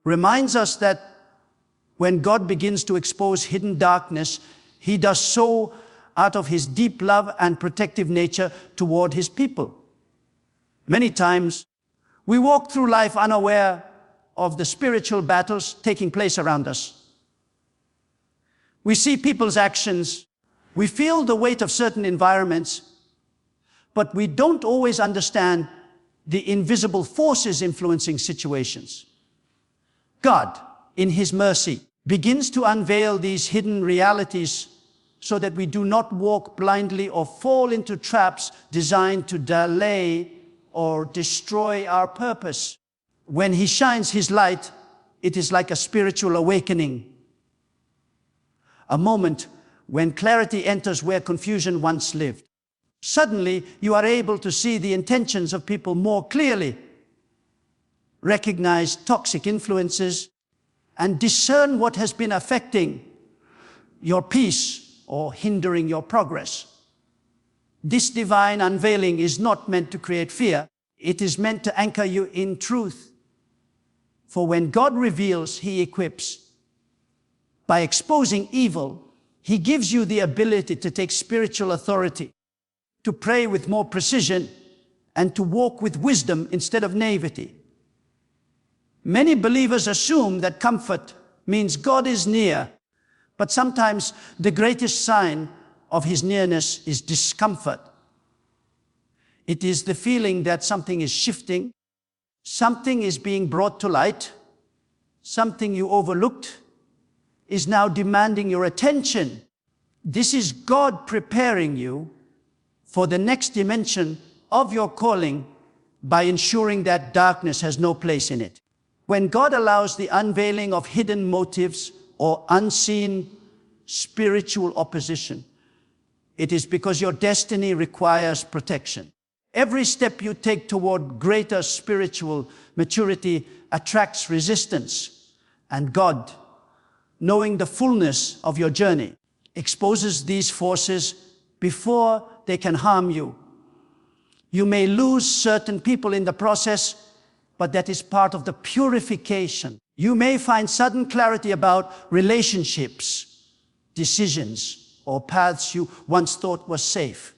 reminds us that when God begins to expose hidden darkness, he does so out of his deep love and protective nature toward his people. Many times, we walk through life unaware of the spiritual battles taking place around us. We see people's actions, we feel the weight of certain environments, but we don't always understand the invisible forces influencing situations. God, in his mercy, begins to unveil these hidden realities so that we do not walk blindly or fall into traps designed to delay or destroy our purpose. When he shines his light, it is like a spiritual awakening. A moment when clarity enters where confusion once lived. Suddenly, you are able to see the intentions of people more clearly, recognize toxic influences, and discern what has been affecting your peace or hindering your progress. This divine unveiling is not meant to create fear. It is meant to anchor you in truth. For when God reveals, he equips. By exposing evil, he gives you the ability to take spiritual authority, to pray with more precision, and to walk with wisdom instead of naivety. Many believers assume that comfort means God is near, but sometimes the greatest sign of his nearness is discomfort. It is the feeling that something is shifting, something is being brought to light, something you overlooked is now demanding your attention. This is God preparing you for the next dimension of your calling by ensuring that darkness has no place in it. When God allows the unveiling of hidden motives or unseen spiritual opposition, it is because your destiny requires protection. Every step you take toward greater spiritual maturity attracts resistance, and God, knowing the fullness of your journey, exposes these forces before they can harm you. You may lose certain people in the process, but that is part of the purification. You may find sudden clarity about relationships, decisions, or paths you once thought were safe.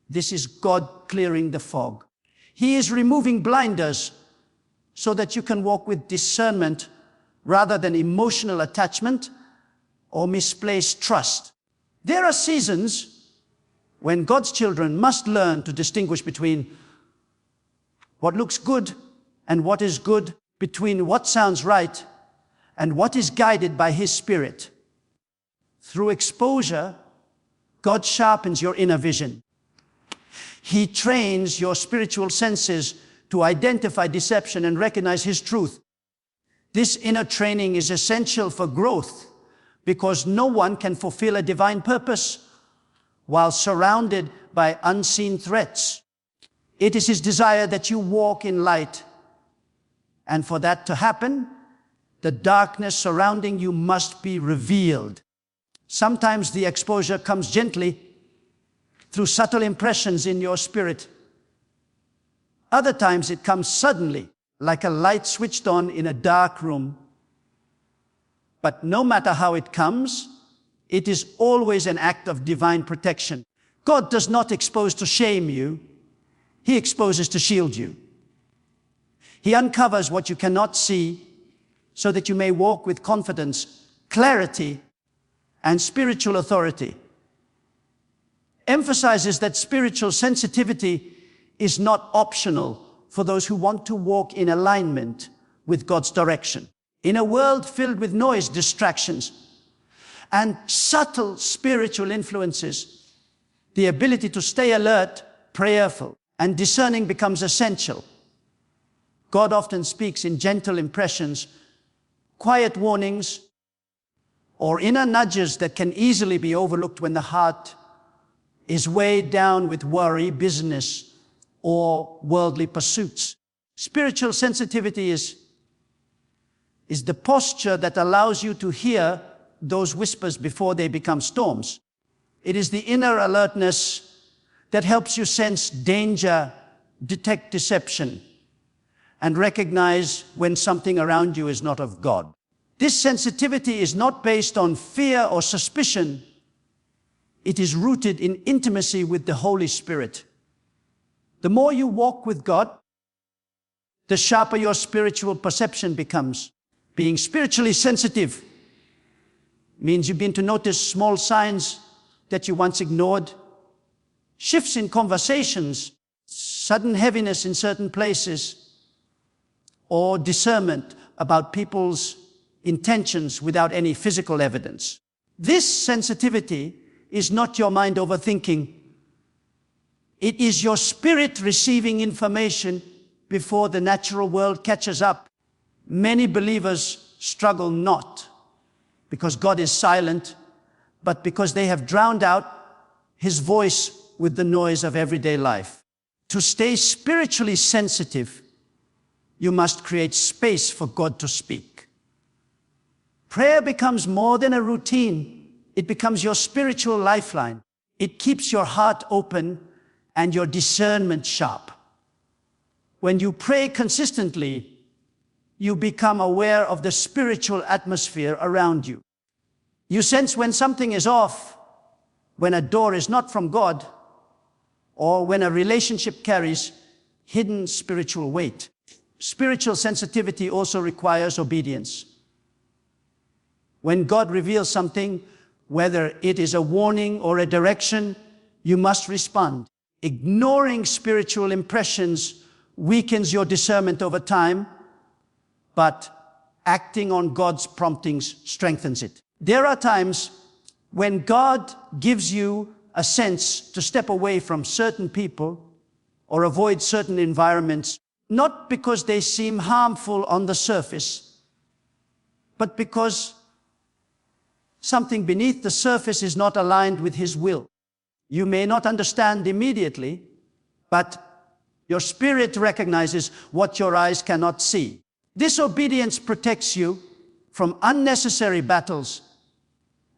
This is God clearing the fog. He is removing blinders so that you can walk with discernment rather than emotional attachment or misplaced trust. There are seasons when God's children must learn to distinguish between what looks good and what is good, between what sounds right and what is guided by his Spirit. Through exposure, God sharpens your inner vision. He trains your spiritual senses to identify deception and recognize his truth. This inner training is essential for growth because no one can fulfill a divine purpose while surrounded by unseen threats. It is his desire that you walk in light. And for that to happen, the darkness surrounding you must be revealed. Sometimes the exposure comes gently through subtle impressions in your spirit. Other times it comes suddenly, like a light switched on in a dark room. But no matter how it comes, it is always an act of divine protection. God does not expose to shame you. He exposes to shield you. He uncovers what you cannot see so that you may walk with confidence, clarity, and spiritual authority. Emphasizes that spiritual sensitivity is not optional for those who want to walk in alignment with God's direction. In a world filled with noise, distractions, and subtle spiritual influences, the ability to stay alert, prayerful, and discerning becomes essential. God often speaks in gentle impressions, quiet warnings, or inner nudges that can easily be overlooked when the heart is weighed down with worry, business, or worldly pursuits. Spiritual sensitivity is the posture that allows you to hear those whispers before they become storms. It is the inner alertness that helps you sense danger, detect deception, and recognize when something around you is not of God. This sensitivity is not based on fear or suspicion. It is rooted in intimacy with the Holy Spirit. The more you walk with God, the sharper your spiritual perception becomes. Being spiritually sensitive means you begin to notice small signs that you once ignored, shifts in conversations, sudden heaviness in certain places, or discernment about people's intentions without any physical evidence. This sensitivity is not your mind overthinking. It is your spirit receiving information before the natural world catches up. Many believers struggle not because God is silent, but because they have drowned out His voice with the noise of everyday life. To stay spiritually sensitive, you must create space for God to speak. Prayer becomes more than a routine. It becomes your spiritual lifeline. It keeps your heart open and your discernment sharp. When you pray consistently, you become aware of the spiritual atmosphere around you. You sense when something is off, when a door is not from God, or when a relationship carries hidden spiritual weight. Spiritual sensitivity also requires obedience. When God reveals something, whether it is a warning or a direction, you must respond. Ignoring spiritual impressions weakens your discernment over time, but acting on God's promptings strengthens it. There are times when God gives you a sense to step away from certain people or avoid certain environments, not because they seem harmful on the surface, but because something beneath the surface is not aligned with His will. You may not understand immediately, but your spirit recognizes what your eyes cannot see. This obedience protects you from unnecessary battles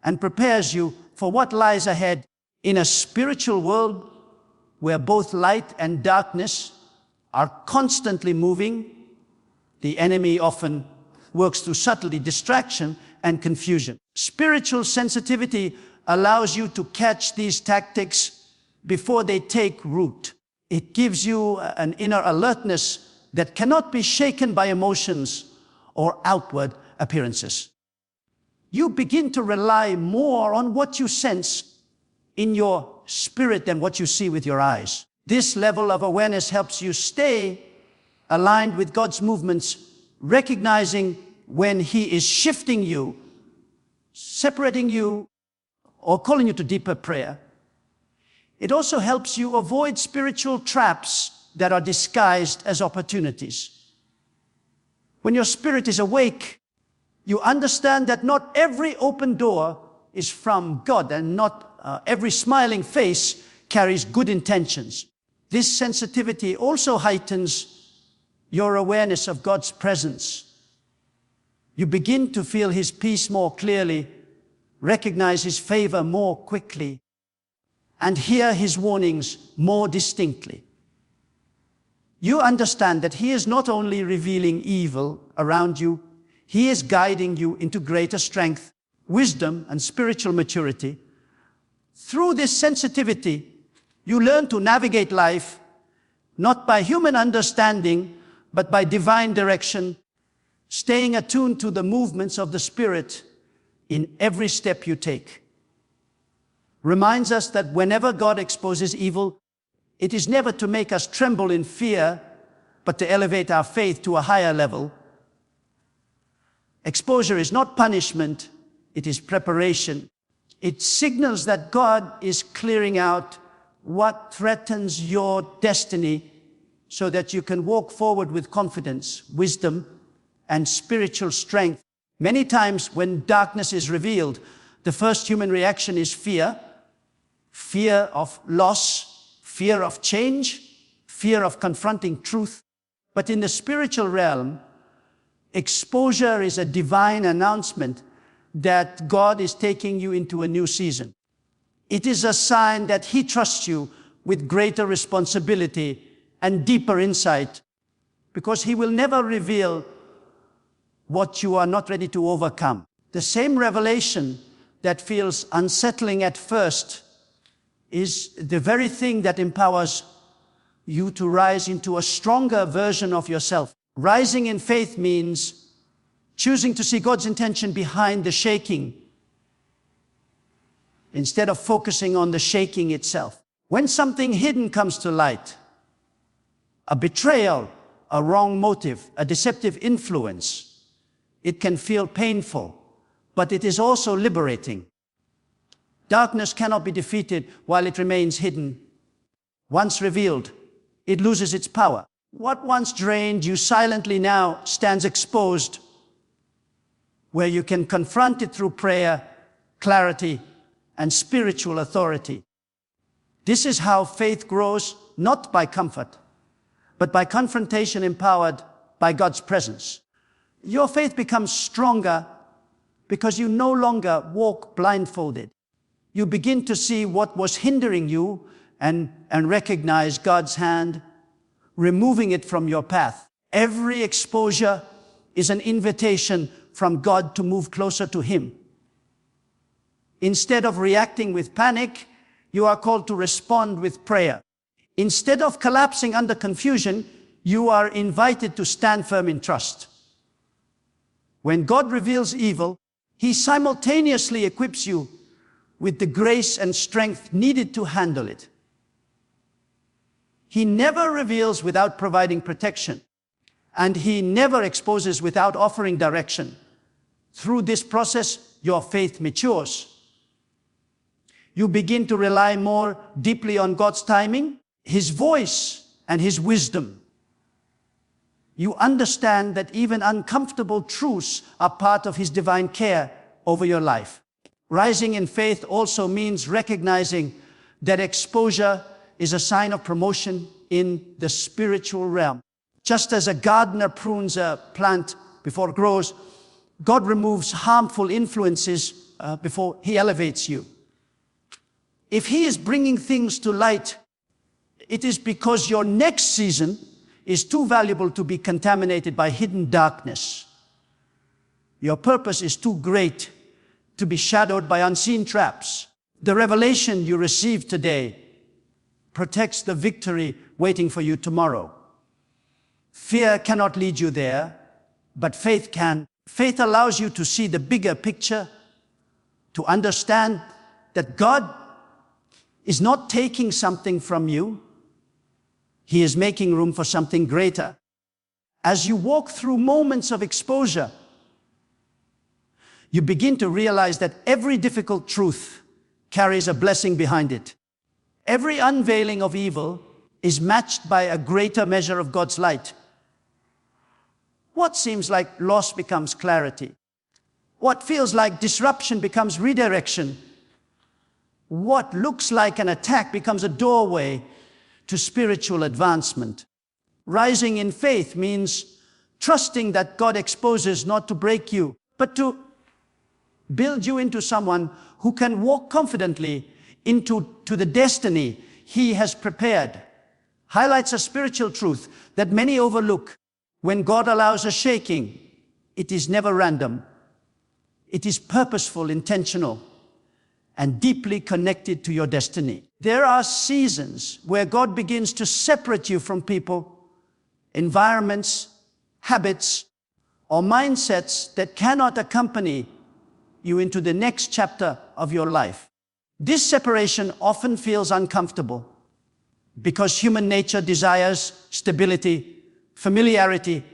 and prepares you for what lies ahead. In a spiritual world where both light and darkness are constantly moving, the enemy often works through subtlety, distraction, and confusion. Spiritual sensitivity allows you to catch these tactics before they take root. It gives you an inner alertness that cannot be shaken by emotions or outward appearances. You begin to rely more on what you sense in your spirit than what you see with your eyes. This level of awareness helps you stay aligned with God's movements, recognizing when He is shifting you, separating you, or calling you to deeper prayer. It also helps you avoid spiritual traps that are disguised as opportunities. When your spirit is awake, you understand that not every open door is from God, and not every smiling face carries good intentions. This sensitivity also heightens your awareness of God's presence. You begin to feel His peace more clearly, recognize His favor more quickly, and hear His warnings more distinctly. You understand that He is not only revealing evil around you, He is guiding you into greater strength, wisdom, and spiritual maturity. Through this sensitivity, you learn to navigate life, not by human understanding, but by divine direction, staying attuned to the movements of the Spirit in every step you take. Reminds us that whenever God exposes evil, it is never to make us tremble in fear, but to elevate our faith to a higher level. Exposure is not punishment, it is preparation. It signals that God is clearing out what threatens your destiny so that you can walk forward with confidence, wisdom, and spiritual strength. Many times when darkness is revealed, the first human reaction is fear. Fear of loss, fear of change, fear of confronting truth. But in the spiritual realm, exposure is a divine announcement that God is taking you into a new season. It is a sign that He trusts you with greater responsibility and deeper insight, because He will never reveal what you are not ready to overcome. The same revelation that feels unsettling at first is the very thing that empowers you to rise into a stronger version of yourself. Rising in faith means choosing to see God's intention behind the shaking instead of focusing on the shaking itself. When something hidden comes to light, a betrayal, a wrong motive, a deceptive influence, it can feel painful, but it is also liberating. Darkness cannot be defeated while it remains hidden. Once revealed, it loses its power. What once drained you silently now stands exposed, where you can confront it through prayer, clarity, and spiritual authority. This is how faith grows, not by comfort, but by confrontation empowered by God's presence. Your faith becomes stronger because you no longer walk blindfolded. You begin to see what was hindering you and recognize God's hand, removing it from your path. Every exposure is an invitation from God to move closer to Him. Instead of reacting with panic, you are called to respond with prayer. Instead of collapsing under confusion, you are invited to stand firm in trust. When God reveals evil, He simultaneously equips you with the grace and strength needed to handle it. He never reveals without providing protection, and He never exposes without offering direction. Through this process, your faith matures. You begin to rely more deeply on God's timing, His voice, and His wisdom. You understand that even uncomfortable truths are part of His divine care over your life. Rising in faith also means recognizing that exposure is a sign of promotion in the spiritual realm. Just as a gardener prunes a plant before it grows, God removes harmful influences before He elevates you. If He is bringing things to light, it is because your next season is too valuable to be contaminated by hidden darkness. Your purpose is too great to be shadowed by unseen traps. The revelation you receive today protects the victory waiting for you tomorrow. Fear cannot lead you there, but faith can. Faith allows you to see the bigger picture, to understand that God is not taking something from you. He is making room for something greater. As you walk through moments of exposure, you begin to realize that every difficult truth carries a blessing behind it. Every unveiling of evil is matched by a greater measure of God's light. What seems like loss becomes clarity. What feels like disruption becomes redirection. What looks like an attack becomes a doorway to spiritual advancement. Rising in faith means trusting that God exposes not to break you, but to build you into someone who can walk confidently into the destiny He has prepared. Highlights a spiritual truth that many overlook. When God allows a shaking, it is never random. It is purposeful, intentional, and deeply connected to your destiny. There are seasons where God begins to separate you from people, environments, habits, or mindsets that cannot accompany you into the next chapter of your life. This separation often feels uncomfortable because human nature desires stability, familiarity,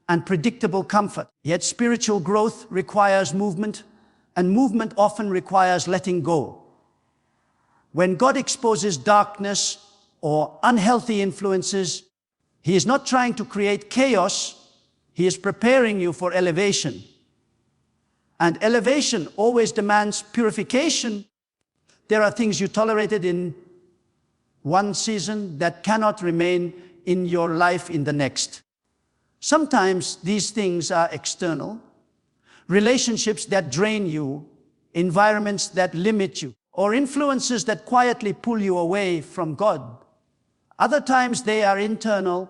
and predictable comfort. Yet spiritual growth requires movement, and movement often requires letting go. When God exposes darkness or unhealthy influences, He is not trying to create chaos, He is preparing you for elevation. And elevation always demands purification. There are things you tolerated in one season that cannot remain in your life in the next. Sometimes these things are external, relationships that drain you, environments that limit you, or influences that quietly pull you away from God. Other times they are internal,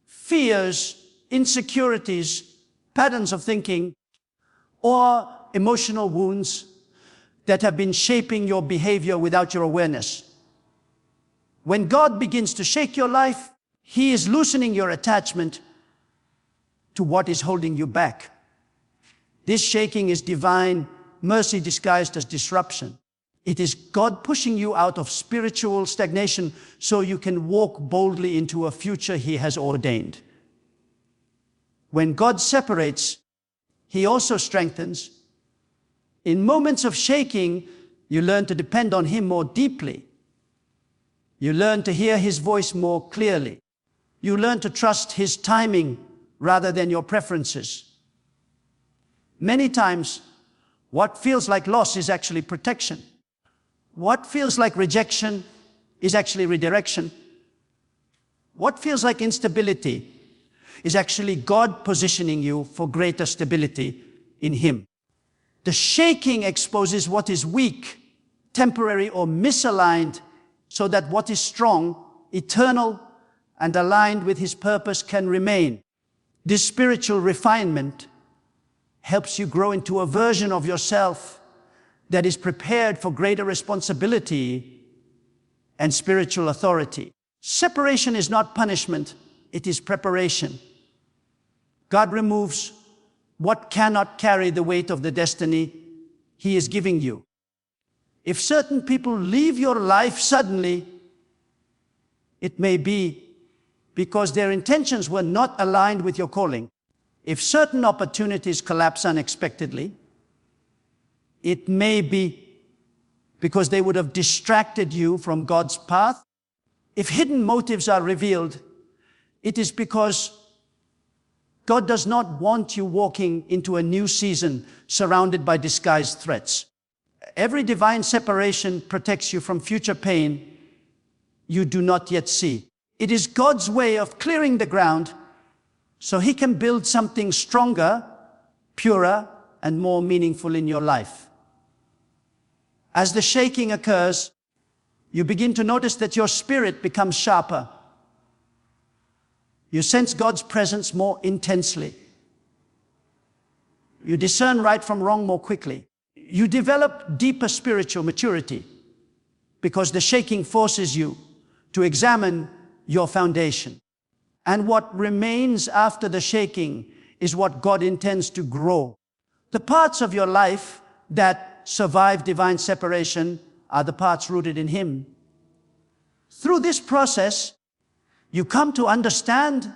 fears insecurities, patterns of thinking, or emotional wounds that have been shaping your behavior without your awareness. When God begins to shake your life, He is loosening your attachment to what is holding you back. This shaking is divine mercy disguised as disruption. It is God pushing you out of spiritual stagnation so you can walk boldly into a future He has ordained. When God separates, He also strengthens. In moments of shaking, you learn to depend on Him more deeply. You learn to hear His voice more clearly. You learn to trust His timing rather than your preferences. Many times, what feels like loss is actually protection. What feels like rejection is actually redirection. What feels like instability is actually God positioning you for greater stability in Him. The shaking exposes what is weak, temporary, or misaligned, so that what is strong, eternal, and aligned with His purpose can remain. This spiritual refinement helps you grow into a version of yourself that is prepared for greater responsibility and spiritual authority. Separation is not punishment, it is preparation. God removes what cannot carry the weight of the destiny He is giving you. If certain people leave your life suddenly, it may be because their intentions were not aligned with your calling. If certain opportunities collapse unexpectedly, it may be because they would have distracted you from God's path. If hidden motives are revealed, it is because God does not want you walking into a new season surrounded by disguised threats. Every divine separation protects you from future pain you do not yet see. It is God's way of clearing the ground so He can build something stronger, purer, and more meaningful in your life. As the shaking occurs, you begin to notice that your spirit becomes sharper. You sense God's presence more intensely. You discern right from wrong more quickly. You develop deeper spiritual maturity because the shaking forces you to examine your foundation. And what remains after the shaking is what God intends to grow. The parts of your life that survive divine separation are the parts rooted in Him. Through this process, you come to understand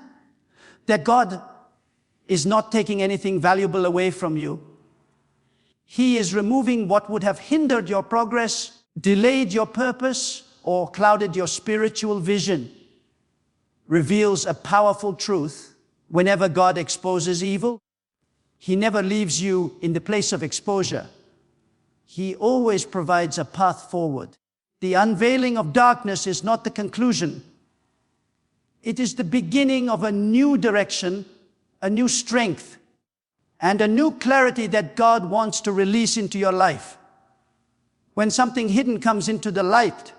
that God is not taking anything valuable away from you. He is removing what would have hindered your progress, delayed your purpose, or clouded your spiritual vision. Reveals a powerful truth. Whenever God exposes evil, He never leaves you in the place of exposure. He always provides a path forward. The unveiling of darkness is not the conclusion. It is the beginning of a new direction, a new strength, and a new clarity that God wants to release into your life. When something hidden comes into the light,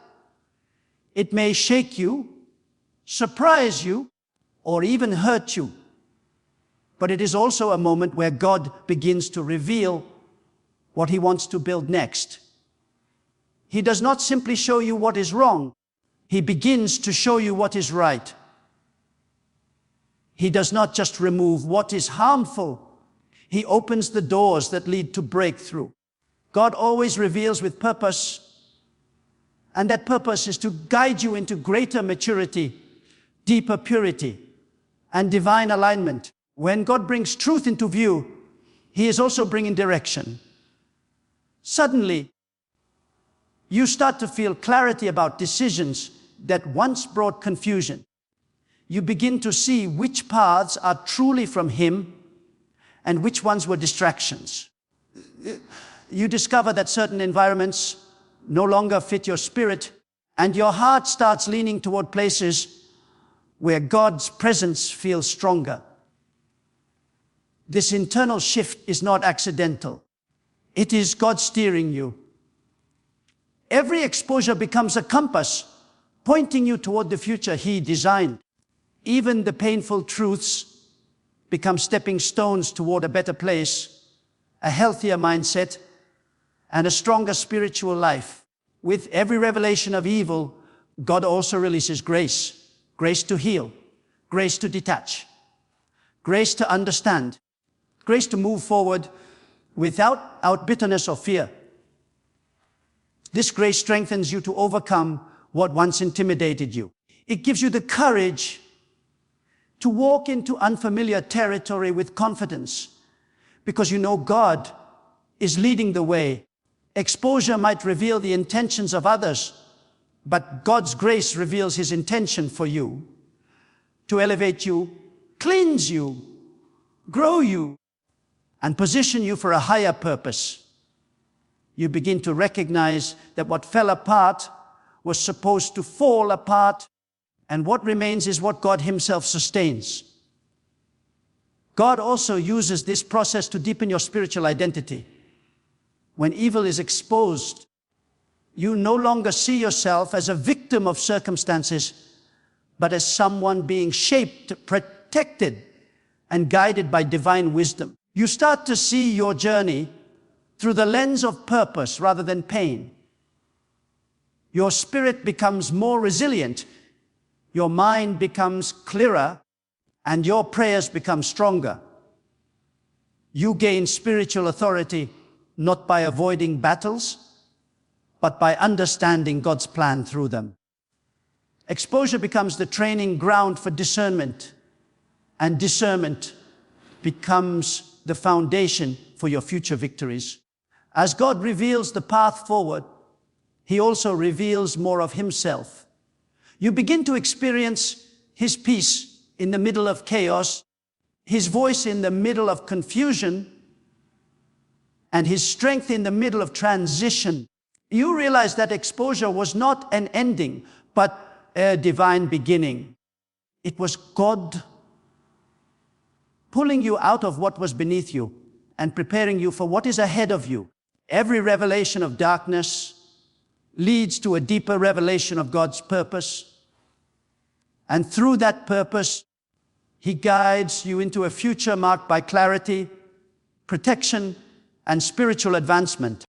it may shake you, surprise you, or even hurt you. But it is also a moment where God begins to reveal what He wants to build next. He does not simply show you what is wrong. He begins to show you what is right. He does not just remove what is harmful. He opens the doors that lead to breakthrough. God always reveals with purpose, and that purpose is to guide you into greater maturity, deeper purity, and divine alignment. When God brings truth into view, He is also bringing direction. Suddenly, you start to feel clarity about decisions that once brought confusion. You begin to see which paths are truly from Him and which ones were distractions. You discover that certain environments no longer fit your spirit, and your heart starts leaning toward places where God's presence feels stronger. This internal shift is not accidental. It is God steering you. Every exposure becomes a compass, pointing you toward the future He designed. Even the painful truths become stepping stones toward a better place, a healthier mindset, and a stronger spiritual life. With every revelation of evil, God also releases grace. Grace to heal, grace to detach, grace to understand, grace to move forward without bitterness or fear. This grace strengthens you to overcome what once intimidated you. It gives you the courage to walk into unfamiliar territory with confidence because you know God is leading the way. Exposure might reveal the intentions of others, but God's grace reveals His intention for you to elevate you, cleanse you, grow you, and position you for a higher purpose. You begin to recognize that what fell apart was supposed to fall apart, and what remains is what God Himself sustains. God also uses this process to deepen your spiritual identity. When evil is exposed, you no longer see yourself as a victim of circumstances, but as someone being shaped, protected, and guided by divine wisdom. You start to see your journey through the lens of purpose rather than pain. Your spirit becomes more resilient, your mind becomes clearer, and your prayers become stronger. You gain spiritual authority not by avoiding battles, but by understanding God's plan through them. Exposure becomes the training ground for discernment, and discernment becomes the foundation for your future victories. As God reveals the path forward, He also reveals more of Himself. You begin to experience His peace in the middle of chaos, His voice in the middle of confusion, and His strength in the middle of transition. You realize that exposure was not an ending, but a divine beginning. It was God pulling you out of what was beneath you and preparing you for what is ahead of you. Every revelation of darkness leads to a deeper revelation of God's purpose. And through that purpose, He guides you into a future marked by clarity, protection, and spiritual advancement.